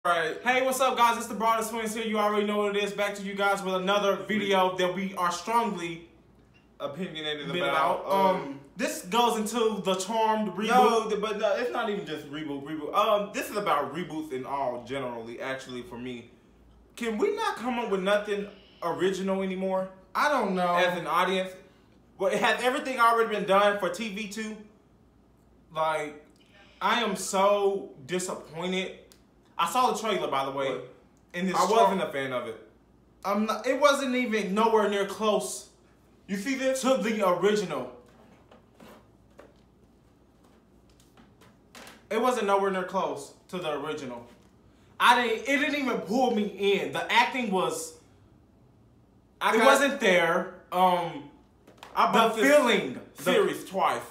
Right. Hey, what's up, guys? It's the Broadest Twins here. You already know what it is. Back to you guys with another video that we are strongly opinionated about. This goes into the Charmed reboot. No, but no, it's not even just reboot. This is about reboots in all generally. Actually, for me, can we not come up with nothing original anymore? I don't know. As an audience, well, has everything already been done for TV too? Like, I am so disappointed. I saw the trailer, by the way. And I wasn't a fan of it. It wasn't even nowhere near close. You see this? To the original. It wasn't nowhere near close to the original. It didn't even pull me in. The acting was. It wasn't there. I bought the feeling series twice.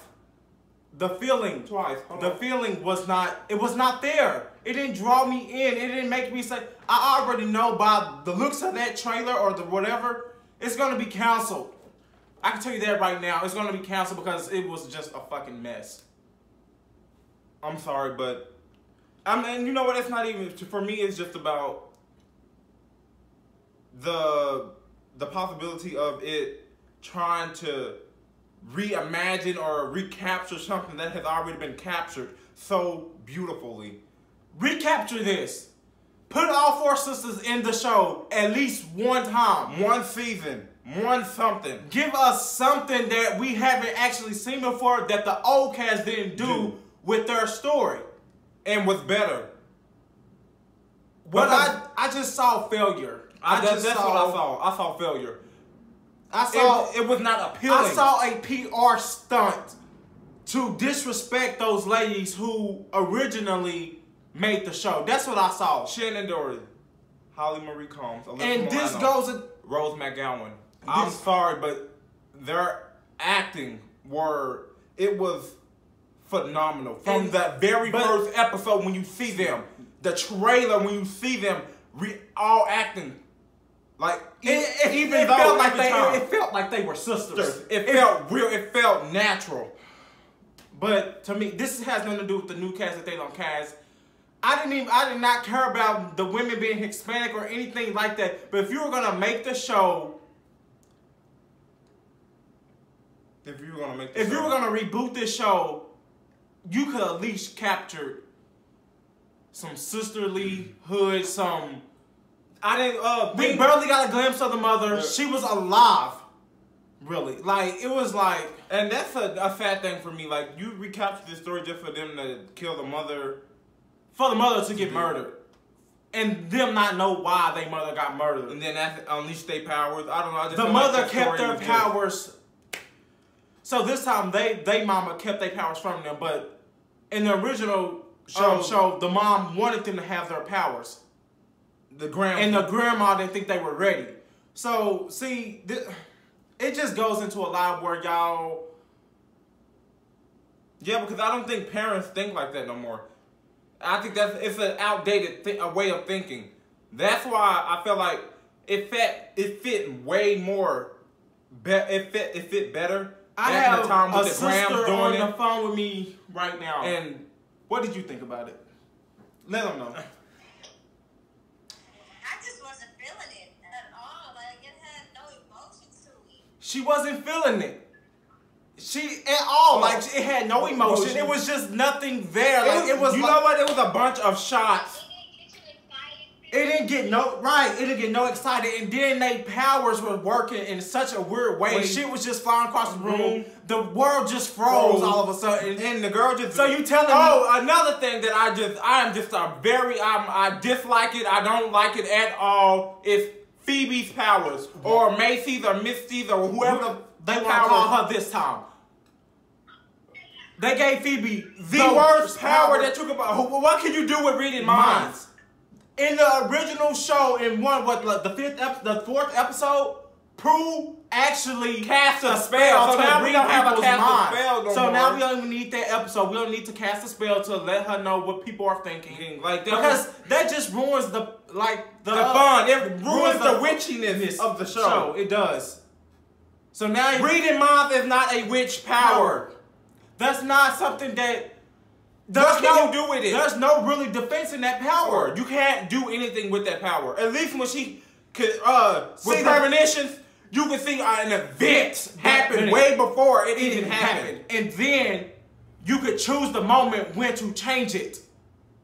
The feeling twice. The feeling was not. It was not there. It didn't draw me in. It didn't make me say. I already know by the looks of that trailer or the whatever, it's gonna be canceled. I can tell you that right now. It's gonna be canceled because it was just a fucking mess. I'm sorry, but I mean, you know what? It's not even for me. It's just about the possibility of it trying to reimagine or recapture something that has already been captured so beautifully. Recapture this. Put all four sisters in the show at least one time. One season. One something. Give us something that we haven't actually seen before that the old cast didn't do with their story. And was better. But I just saw failure. That's what I saw. I saw failure. It was not appealing. I saw a PR stunt to disrespect those ladies who originally made the show. That's what I saw. Shannon Doherty, Holly Marie Combs, and this goes in Rose McGowan. I'm sorry, but their acting it was phenomenal. From that very first episode when you see them, the trailer when you see them all acting. Like it felt like they were sisters. It felt real. It felt natural. But to me, this has nothing to do with the new cast that they don't cast. I did not care about the women being Hispanic or anything like that. But if you were gonna make the show, if you were gonna reboot this show, you could at least capture some sisterly hood, some. We barely got a glimpse of the mother. She was alive. Really. Like, it was like... And that's a sad thing for me. Like, you recaptured this story just for them to kill the mother. For the mother to get murdered. And them not know why their mother got murdered. And then that unleashed their powers. I don't know. I just the mother kept their powers. So this time, they mama kept their powers from them. But in the original show, the mom wanted them to have their powers. The grandma didn't think they were ready. So, see, it just goes into a lot where y'all... Yeah, because I don't think parents think like that no more. I think it's an outdated way of thinking. That's why I feel like it fit way more. It fit better. I have the time with a sister on the phone with me right now. And what did you think about it? Let them know. She wasn't feeling it. At all. Like, it had no emotion. It was just nothing there. Like, it was. You know what? It was a bunch of shots. It didn't get no excited. And then their powers were working in such a weird way. Shit was just flying across the room. The world just froze all of a sudden. And the girl just... So you telling me... Oh, another thing that I dislike it. I don't like it at all. Is Phoebe's powers, or Macy's, or Misty's, or whoever they want to call her this time. They gave Phoebe the worst power that took about. What can you do with reading minds? In the original show, in the fourth episode, Prue actually cast a spell. So now we don't have to cast a spell no more. So now we don't even need that episode. We don't need to cast a spell to let her know what people are thinking. Like that, because that just ruins the fun. It ruins the witchiness of the show. It does. So now reading minds is not a witch power. That's not something that What can you do with it? There's no really defense in that power. You can't do anything with that power. At least when she could, with premonitions, you can see an event happen way before it even happened. And then you could choose the moment when to change it.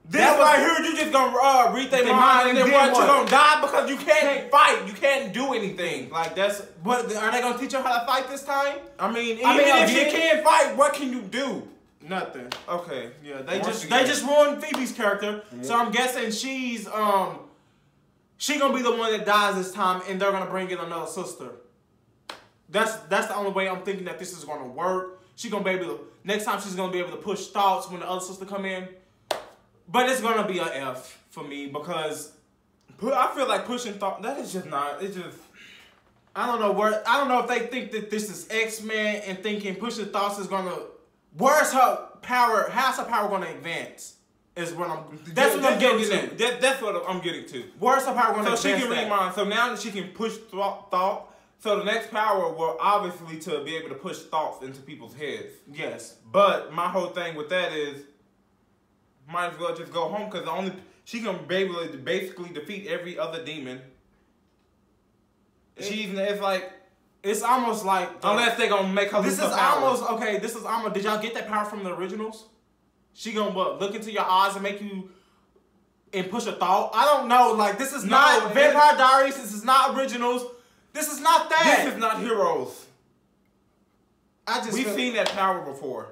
This right here, you just gonna read their mind and then what? You're gonna die because you can't fight. You can't do anything. Like that's what are they gonna teach her how to fight this time? I mean, even if she can't fight, what can you do? Nothing. Okay. Yeah, they just ruined Phoebe's character. So I'm guessing she's she gonna be the one that dies this time, and they're gonna bring in another sister. That's the only way I'm thinking that this is gonna work. She gonna be able to next time she's gonna be able to push thoughts when the other sister come in. But it's gonna be an F for me because I feel like pushing thought. That is just not. It's just. I don't know if they think that this is X-Men and thinking pushing thoughts is gonna. Where's her power? How's her power gonna advance? Is what I'm. That's what I'm getting to. That's what I'm getting to. Where's her power gonna advance? So she can read minds. So now that she can push thought. So the next power will obviously to be able to push thoughts into people's heads. Yes. But my whole thing with that is. Might as well just go home because she can be able to basically defeat every other demon. It's almost like unless they gonna make her lose her power. This is almost. Did y'all get that power from the originals? She gonna look into your eyes and make you and push a thought. I don't know. Like this is not Vampire Diaries. This is not originals. This is not that. This is not Heroes. We've seen that power before.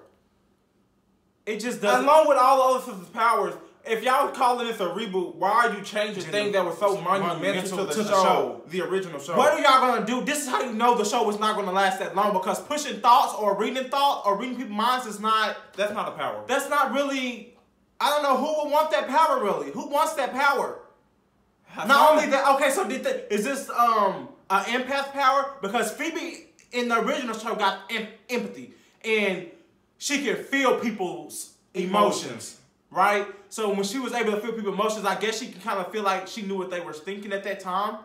It just doesn't. Along with all the other powers, if y'all calling this a reboot, why are you changing things that were so monumental to the show, the original show? What are y'all gonna do? This is how you know the show is not gonna last that long because pushing thoughts or reading people's minds is not. That's not a power. That's not really. I don't know who would want that power really. Who wants that power? Not only that. Okay, so is this an empath power? Because Phoebe in the original show got empathy and. She can feel people's emotions, right? So when she was able to feel people's emotions, I guess she can kind of feel like she knew what they were thinking at that time.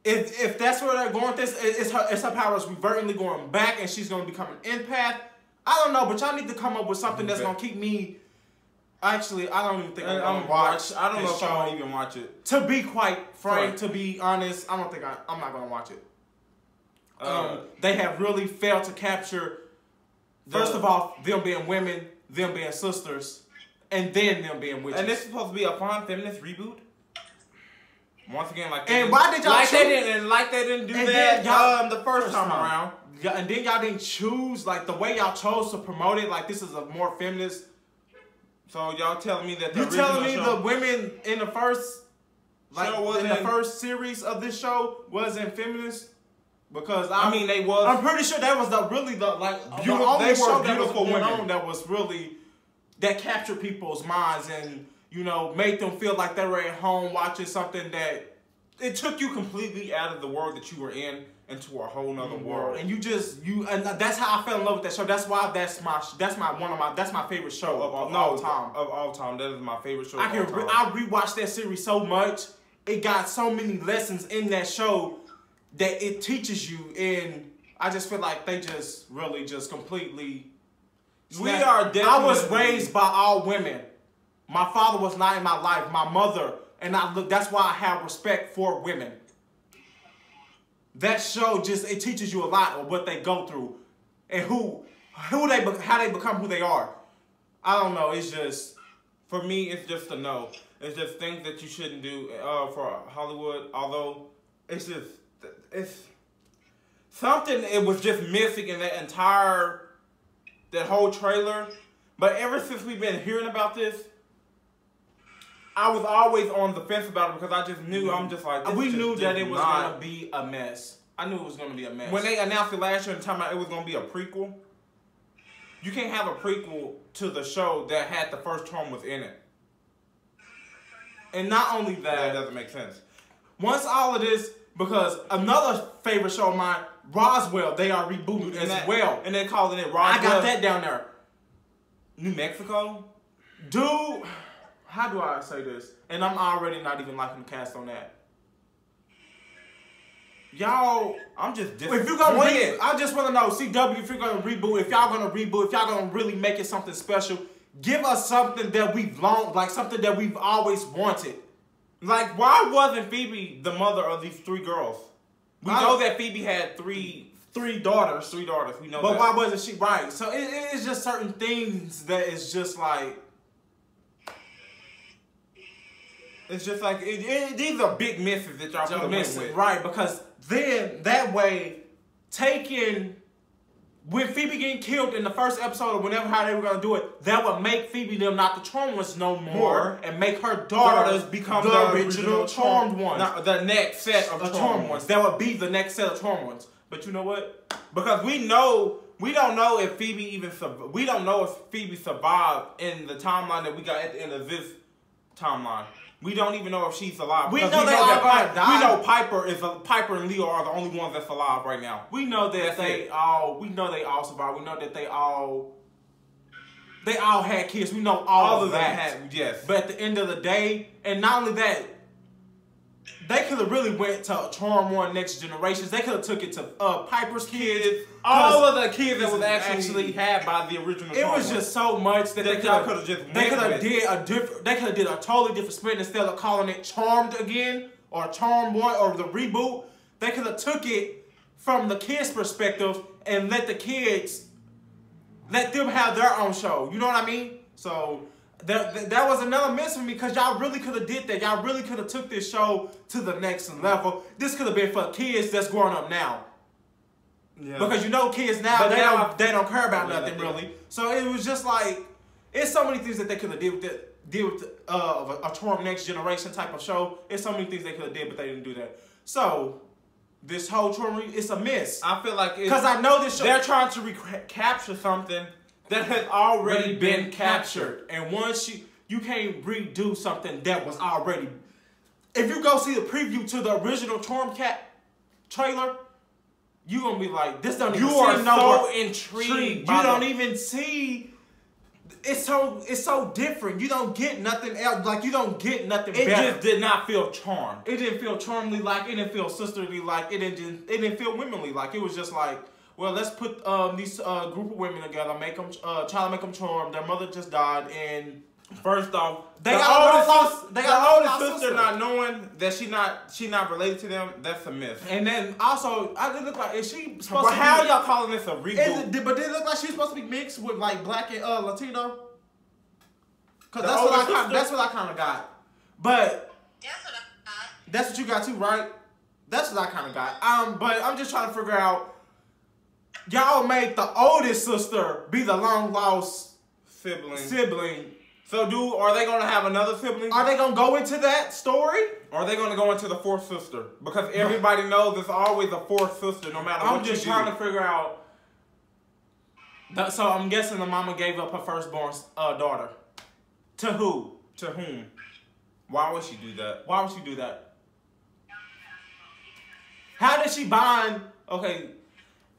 If that's where they're going with this, it's her powers revertingly going back and she's going to become an empath. I don't know, but y'all need to come up with something that's going to keep me... Actually, I don't even think I'm going to watch I don't know if I'm going to even watch it. To be quite frank, to be honest, I don't think I'm not going to watch it. They have really failed to capture... First of all, them being women, them being sisters, and then them being witches. And this is supposed to be a fun feminist reboot? Once again, why did y'all they didn't do that the first time around. Yeah, and then y'all didn't choose, like, the way y'all chose to promote it, like, this is a more feminist. So y'all telling me that the women in the first, the first series of this show wasn't feminist? Because they was. I'm pretty sure that was the only show that was going on that was really that captured people's minds and made them feel like they were at home watching something that it took you completely out of the world that you were in into a whole nother world. And and that's how I fell in love with that show. That's why that's my favorite show of all time. Of all time, that is my favorite show. I rewatched that series so much. It got so many lessons in that show. That it teaches you, and I just feel like they just really just completely. I was raised by all women. My father was not in my life. My mother, and that's why I have respect for women. That show it teaches you a lot of what they go through, and how they become who they are. I don't know. It's just for me. It's just a no. It's just things that you shouldn't do for Hollywood. Although it's something it was just missing in that whole trailer. But ever since we've been hearing about this, I was always on the fence about it because I just knew we knew that it was gonna be a mess. I knew it was gonna be a mess. When they announced it last year and talking about it was gonna be a prequel, you can't have a prequel to the show that had the first one within it. And not only that doesn't make sense. Once all of this. Because another favorite show of mine, Roswell, they are rebooted as well. And they're calling it Roswell. I got that down there. New Mexico? Dude, how do I say this? And I'm already not even liking the cast on that. y'all. I'm just if you're gonna I just want to know, CW, if you're gonna reboot, if y'all gonna really make it something special, give us something that we've something that we've always wanted. Like, why wasn't Phoebe the mother of these 3 girls? We know that Phoebe had three daughters. 3 daughters. We know but that. Why wasn't she right? So it's just certain things that is just like. It's just like these are big misses that y'all could have went with. Right, because then that way, when Phoebe getting killed in the first episode or whenever how they were gonna do it, that would make Phoebe them not the charmed ones no more, and make her daughters become the original charmed ones. The next set of charmed ones. That would be the next set of charmed ones. But you know what? Because we don't know if Phoebe survived in the timeline that we got at the end of this timeline. We don't even know if she's alive. We know they all gonna die. We know Piper and Leo are the only ones that's alive right now. We know that they all survived. We know that they all had kids. We know all of that. Yes. But at the end of the day, and not only that, they could have really went to Charm One Next Generations. They could have took it to Piper's kids. All of the kids that was actually had by the original. It was just so much that they could have did a totally different spin instead of calling it Charmed again or Charmed One or the reboot. They could have took it from the kids' perspective and let them have their own show. You know what I mean? So. That was another miss for me because y'all really could have did that. Y'all really could have took this show to the next level. This could have been for kids that's growing up now. Yeah. Because you know kids now, they don't care about nothing really. So it was just like, it's so many things that they could have did with a Charm Next Generation type of show. It's so many things they could have did, but they didn't do that. So this whole Charm, it's a miss. I feel like because I know this show, they're trying to recapture something that has already been captured. And once you can't redo something that was already. If you go see the preview to the original Charm Cat trailer, you're gonna be like, this don't even You are so intrigued. You don't even see. It's so different. You don't get nothing else. Like you don't get nothing better. It just did not feel charmed. It didn't feel charmly like. It didn't feel sisterly like. It didn't feel womanly like. It was just like, well, let's put these group of women together, make them try to make them charmed. Their mother just died, and first off, they got the older sister not knowing that she not related to them. That's a myth. And then also, I didn't look like, is she supposed to? But how y'all calling this a reboot? But did it look like she's supposed to be mixed with like black and Latino? Because that's what I kind of got. But that's what I got. That's what you got too, right? That's what I kind of got. But I'm just trying to figure out. Y'all made the oldest sister be the long lost sibling. So are they gonna have another sibling? Are they gonna go into that story? Or are they gonna go into the fourth sister? Because everybody knows there's always a fourth sister, no matter what you do. I'm just trying to figure out. So I'm guessing the mama gave up her firstborn daughter. To who? To whom? Why would she do that? Why would she do that? How did she bind? Okay.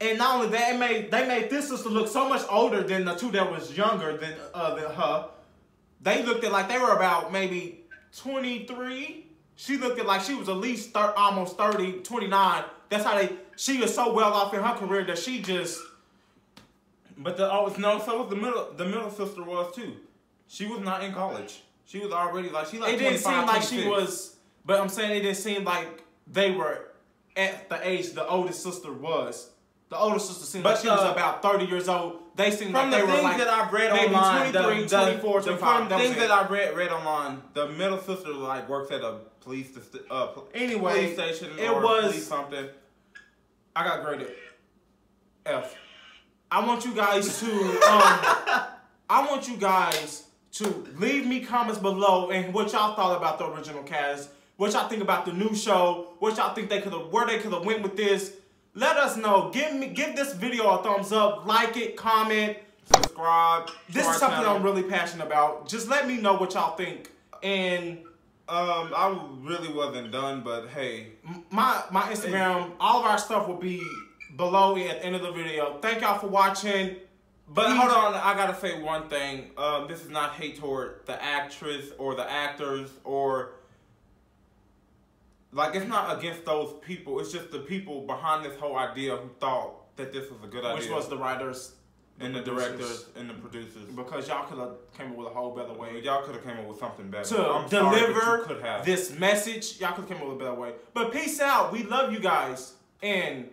And not only that, they made this sister look so much older than the two that was younger than her. They looked at like they were about maybe 23. She looked at like she was at least almost 30, 29. That's how she was so well off in her career that she just. But so was the middle sister was too. She was not in college. She was already like It didn't seem like she was, but I'm saying it didn't seem like they were at the age the oldest sister was. The older sister seemed like she was about 30 years old. They seemed like they were like that I've read online, 23, 24, 25. From the things that I've read online, the middle sister like works at a police station or police something. I got graded F. I want you guys to leave me comments below and what y'all thought about the original cast, what y'all think about the new show, what y'all think where they could have went with this. Let us know. Give this video a thumbs up, like it, comment, subscribe. This is something I'm really passionate about. Just let me know what y'all think. And I really wasn't done, but hey, my Instagram, all of our stuff will be below at the end of the video. Thank y'all for watching. But hold on, I gotta say one thing. This is not hate toward the actress or the actors or Like, it's not against those people. It's just the people behind this whole idea who thought that this was a good idea. Which was the writers, and the directors, and the producers. Because y'all could have came up with a whole better way. Y'all could have came up with something better. To deliver this message, y'all could have came up with a better way. But peace out. We love you guys. And